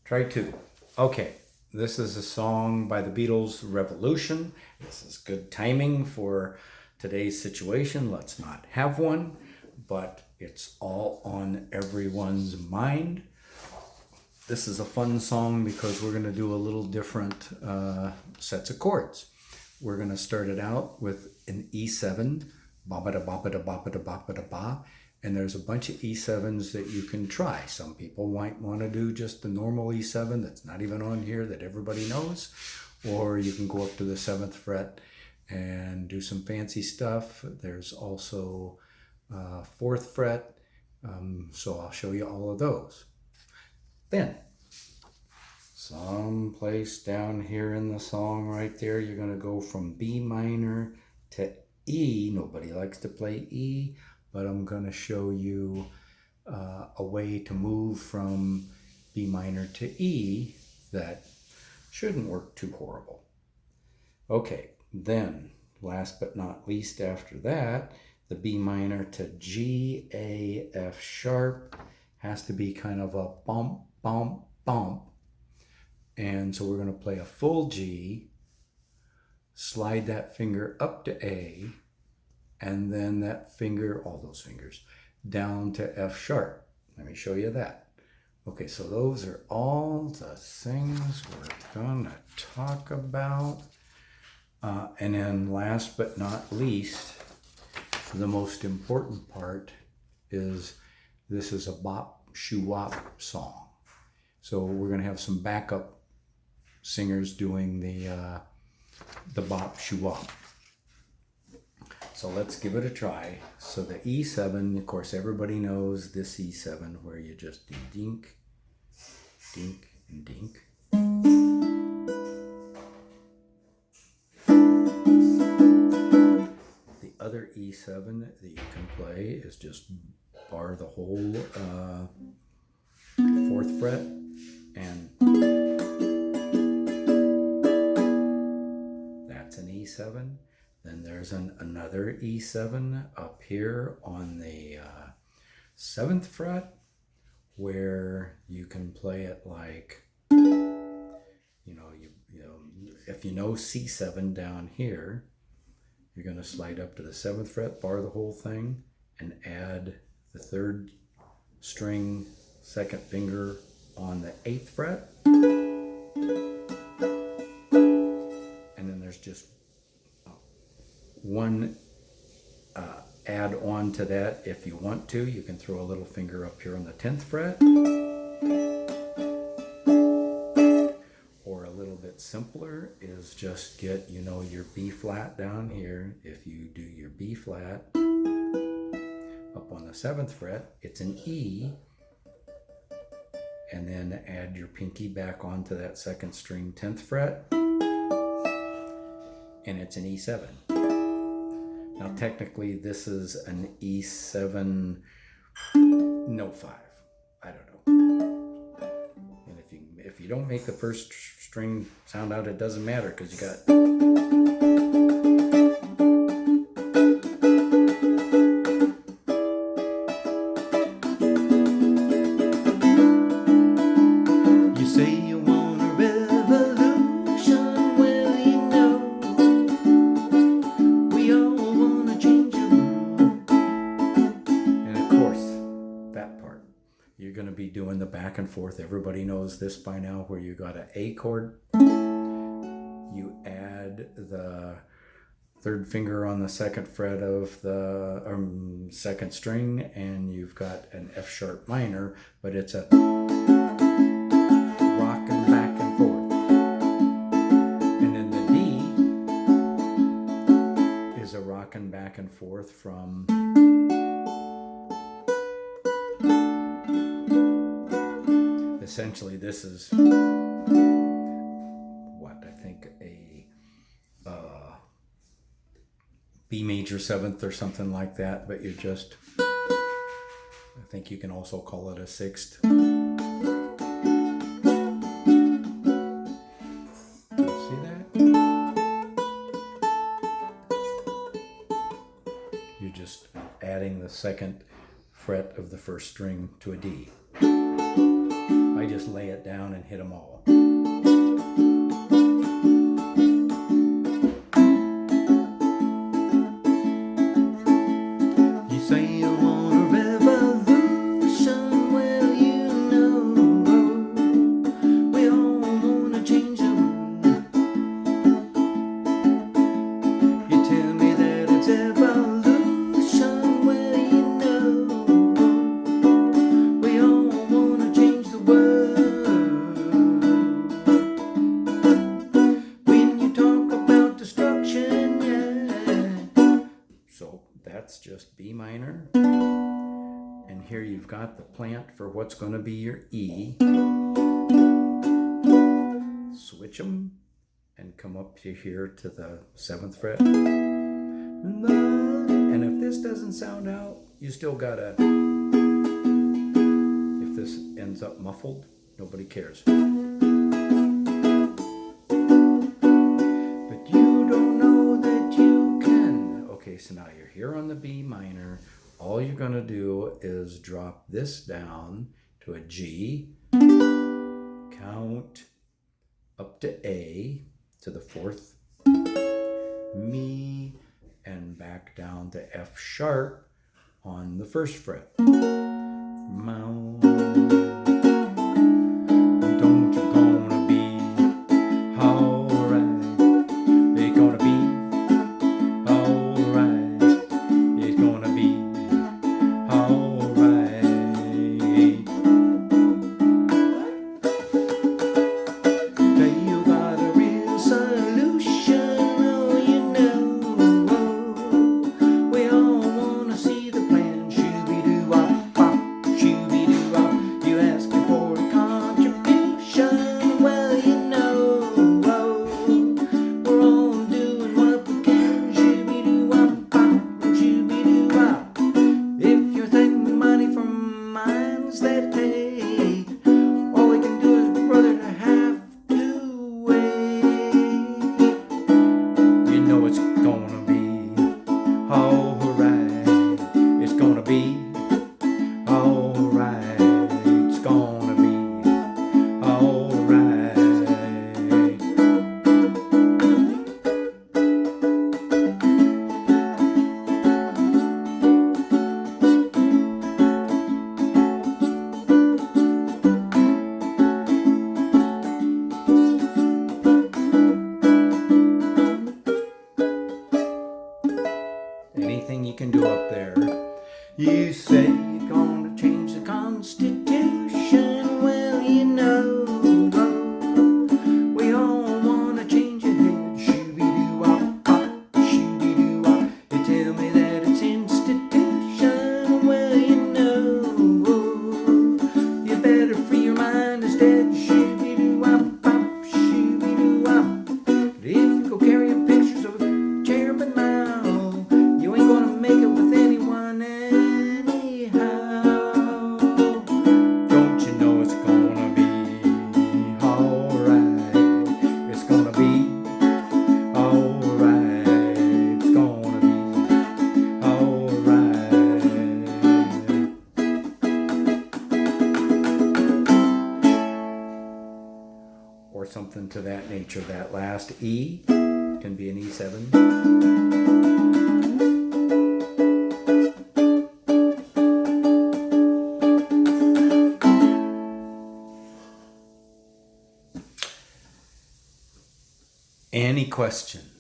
Try two. Okay, this is a song by the Beatles, Revolution. This is good timing for today's situation. Let's not have one, but it's all on everyone's mind. This is a fun song because we're going to do a little different sets of chords. We're going to start it out with an E7, ba-ba-da, ba-ba-da, ba-ba-da, ba-ba-da, ba. And there's a bunch of E7s that you can try. Some people might want to do just the normal E7 that's not even on here that everybody knows. Or you can go up to the 7th fret and do some fancy stuff. There's also 4th fret. So I'll show you all of those. Then, someplace down here in the song right there, you're going to go from B minor to E. Nobody likes to play E, but I'm going to show you a way to move from B minor to E that shouldn't work too horrible. Okay, then last but not least after that, the B minor to G, A, F sharp has to be kind of a bump, bump, bump. And so we're going to play a full G, slide that finger up to A, and then that finger, all those fingers, down to F sharp. Let me show you that. Okay, so those are all the things we're gonna talk about. And then last but not least, the most important part is this is a bop, shoo-wop song. So we're gonna have some backup singers doing the bop, shoo-wop. So let's give it a try. So the E7, of course, everybody knows this E7 where you just do dink, dink, and dink. The other E7 that you can play is just bar the whole 4th fret and that's an E7. Then there's another E7 up here on the 7th fret where you can play it like, if you know C7 down here, you're going to slide up to the 7th fret, bar the whole thing, and add the 3rd string, 2nd finger on the 8th fret. And then there's just one add on to that if you want to. You can throw a little finger up here on the 10th fret. Or a little bit simpler is just get, your B flat down here. If you do your B flat up on the 7th fret, it's an E. And then add your pinky back onto that 2nd string 10th fret. And it's an E7. Now technically this is an E7, no 5. I don't know. And if you don't make the first string sound out, it doesn't matter because you got. You're going to be doing the back and forth. Everybody knows this by now, where you got an A chord. You add the 3rd finger on the 2nd fret of the 2nd string, and you've got an F sharp minor, but it's a rocking back and forth. And then the D is a rocking back and forth from essentially this is what I think a B major 7th or something like that, but you just, I think you can also call it a 6th. See that? You're just adding the 2nd fret of the 1st string to a D. I just lay it down and hit them all. You say you want a revolution, well, you know we all want to change the world. You tell me that it's evolution, well, you know we all want to change the world. When you talk about destruction, yeah. So that's just B minor. And here you've got the plant for what's going to be your E. Switch them and come up to here to the 7th fret. And if this doesn't sound out, you still gotta, if this ends up muffled, nobody cares. But you don't know that you can. Okay, so now you're here on the B minor. All you're gonna do is drop this down to a G, count up to A, to the 4th, Mi, and back down to F sharp on the 1st fret. Don't you gonna be alright? It's gonna be alright. It's gonna be alright. Say you got a real solution, oh, you know. We all wanna see the plan. Shooby-doo-wop, pop, shooby-doo-wop. You asking for a contribution, well, you know. We're all doing what we can. Shooby-doo-wop, pop, shooby-doo-wop. If you're thinking money from mines they've paid, all they can do is, brother, to have to wait. You know it's gonna be alright. It's gonna be alright. It's gonna be alright. Anything you can do up there. You say you're gonna change the Constitution, well, you know. We all wanna change your head. Shooby-doo-wop, pop, shooby-doo-wop. You tell me that it's institution, well, you know. You better free your mind instead. Shooby-doo-wop, pop, shooby-doo-wop. But if you go carrying pictures of Chairman Mao, you ain't gonna make it with anyone anyhow. Don't you know it's gonna be alright? It's gonna be alright. It's gonna be alright. Or something to that nature. That last E can be an E7. Any questions?